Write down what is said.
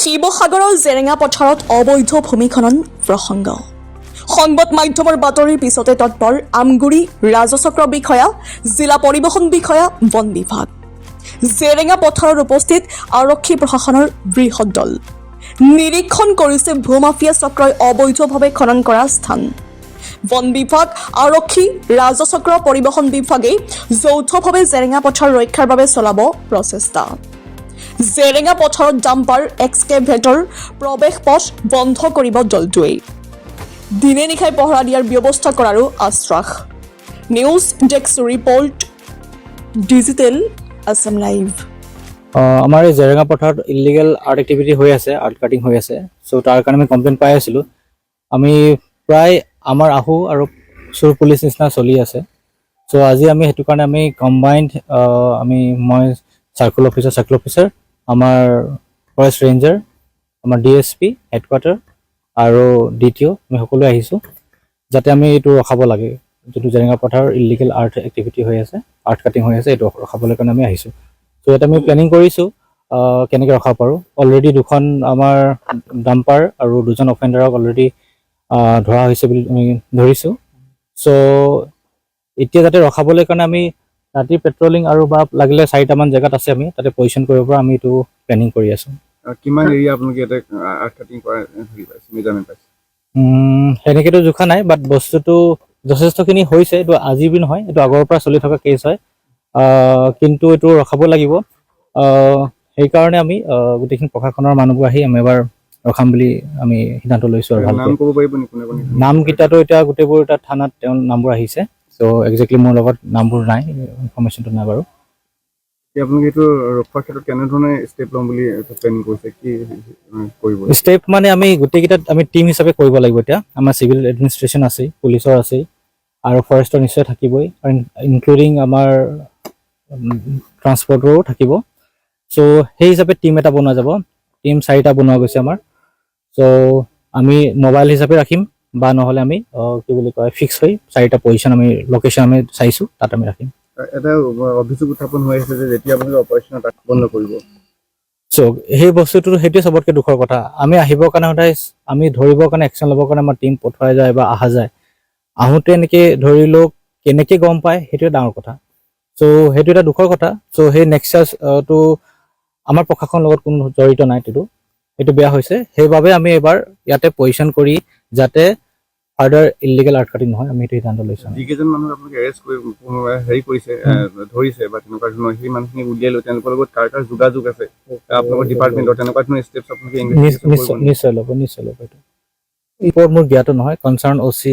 শিৱসাগৰৰ জেৰেঙা পথাৰত অবৈধ ভূমিখনন প্ৰসংগ সংবাদ মাধ্যমৰ বাতৰিৰ পিছতে তৎপৰ আমগুৰি ৰাজচক্ৰ বিষয়া জিলা পৰিবহণ বিষয়া বন বিভাগ জেৰেঙা পথাৰত উপস্থিত আৰক্ষী প্ৰশাসনৰ বৃহৎ দল নিৰীক্ষণ কৰিছে ভূমাফিয়া চক্ৰই অবৈধভাৱে খনন কৰা স্থান বন বিভাগ আৰক্ষী ৰাজচক্ৰ পৰিবহণ বিভাগে যৌথভাৱে জেৰেঙা পথাৰ ৰক্ষাৰ বাবে চলাব প্ৰচেষ্টা জেৰেঙা পথাৰত ডাম্পাৰ এক্সকেভেটৰ প্ৰৱেশ পথ বন্ধ কৰিব দলটোৱে দিনে নিশাই পহৰা দিয়াৰ ব্যৱস্থা কৰাৰো আশ্বাস news desk report digital Assam live আমাৰ এই জেৰেঙা পথাৰত ইলিগেল আৰ্ট এক্টিভিটি হৈ আছে আৰ্ট কাটিং হৈ আছে চ' তাৰ কাৰণে আমি কমপ্লেইন পাই আছিলোঁ আমি প্ৰায় আমাৰ আহু আৰু চোৰ পুলিচ নিচিনা চলি আছে চ' আজি আমি সেইটো কাৰণে আমি কম্বাইণ্ড মই চাৰ্কুল অফিচাৰ আমাৰ ফৰেষ্ট ৰেঞ্জাৰ আমাৰ DSP হেডকোৱাৰ্টাৰ আৰু DTO আমি সকলোৱে আহিছোঁ যাতে আমি এইটো ৰখাব লাগে যোনটো জেৰেঙা পথাৰৰ ইলিগেল আৰ্ট এক্টিভিটি হৈ আছে আৰ্ট কাটিং হৈ আছে এইটো ৰখাবলৈ কাৰণে আমি আহিছোঁ চ' ইয়াত আমি প্লেনিং কৰিছোঁ কেনেকৈ ৰখাব পাৰোঁ অলৰেডি দুখন আমাৰ ডাম্পাৰ আৰু দুজন অফেণ্ডাৰক অলৰেডি ধৰা হৈছে বুলি আমি ধৰিছোঁ চ' এতিয়া যাতে ৰখাবলৈ কাৰণে আমি ৰাতি পেট্ৰলিং আৰু বা লাগিলে 4টামান জেগাত আছে আমি তাতে পজিশ্যন কৰিব পৰা আমি এইটো প্লেনিং কৰি আছোঁ কিমান এৰিয়া আপোনালোকে ইয়াতে আৰ্ট কাটিং কৰা হেৰি পাইছে মেজাৰমেণ্ট পাইছে সেনেকৈতো জোখা নাই বাট বস্তুটো যথেষ্টখিনি হৈছে এইটো আজি বুলি নহয় এইটো আগৰ পৰা চলি থকা কেছ হয় কিন্তু এইটো ৰখাব লাগিব সেইকাৰণে আমি গোটেইখিনি প্ৰশাসনৰ মানুহবোৰ আহি আমি এবাৰ ৰখাম বুলি আমি সিদ্ধান্ত লৈছোঁ আৰু নাম ক'ব পাৰিব নেকি কোনে কোনে নামকেইটাতো এতিয়া গোটেইবোৰ এটা থানাত তেওঁৰ নামবোৰ আহিছে চ' একজেক্টলি মোৰ লগত নামবোৰ নাই ইনফৰ্মেশ্যনটো নাই বাৰু আপোনালোকে এইটো ৰক্ষাৰ ক্ষেত্ৰত কেনেধৰণে ষ্টেপ ল'ম বুলি প্লেনিং কৰিছে কি কৰিব ষ্টেপ মানে আমি গোটেইকেইটাত আমি টিম হিচাপে কৰিব লাগিব এতিয়া আমাৰ চিভিল এডমিনিষ্ট্ৰেশ্যন আছেই পুলিচৰ আছেই আৰু ফৰেষ্টৰ নিশ্চয় থাকিবই আৰু ইনক্লুডিং আমাৰ ট্ৰান্সপৰ্টৰো থাকিব চ' সেই হিচাপে টিম এটা বনোৱা যাব টিম 4টা বনোৱা গৈছে আমাৰ চ' আমি মোবাইল হিচাপে ৰাখিম বা নহ'লে আমি কি বুলি কয় ফিক্স হৈ 4টা পজিশ্যন আমি লোকেশ্যন আমি চাইছোঁ তাত আমি ৰাখিম এটা অভিযোগ উত্থাপন হৈ আছে যে যেতিয়া আপোনালোকে অপাৰেশ্যন তাক বন্ধ কৰিব চ' সেই বস্তুটো সেইটোৱে চবতকৈ দুখৰ কথা আমি আহিবৰ কাৰণে সদায় আমি ধৰিবৰ কাৰণে একশ্যন ল'বৰ কাৰণে আমাৰ টিম পঠোৱা যায় বা অহা যায় আহোঁতে এনেকৈ ধৰি লওক কেনেকৈ গম পায় সেইটোৱে ডাঙৰ কথা চ' সেইটো এটা দুখৰ কথা চ' সেই নেক্সাছটো আমাৰ প্ৰশাসনৰ লগত কোনো জড়িত নাই এইটো বেয়া হৈছে সেইবাবে আমি এবাৰ ইয়াতে পজিশ্যন কৰি যাতে ফাৰ্ডাৰ ইলিগেল আৰ্ট কাটিং নহয় আমি সেইটো সিদ্ধান্ত লৈছোঁ যিকেইজন মানুহ আপোনালোকে এৰেষ্ট কৰি হেৰি কৰিছে ধৰিছে বা তেনেকুৱা ধৰণৰ সেই মানুহখিনি উলিয়াই লৈ তেওঁলোকৰ লগত কাৰ কাৰ যোগাযোগ আছে আপোনালোকৰ ডিপাৰ্টমেণ্টৰ তেনেকুৱা ধৰণৰ ষ্টেপছ আপোনালোকে নিশ্চয় ল'ব এইটো ওপৰত মোৰ জ্ঞাত নহয় কনচাৰ্ণ OC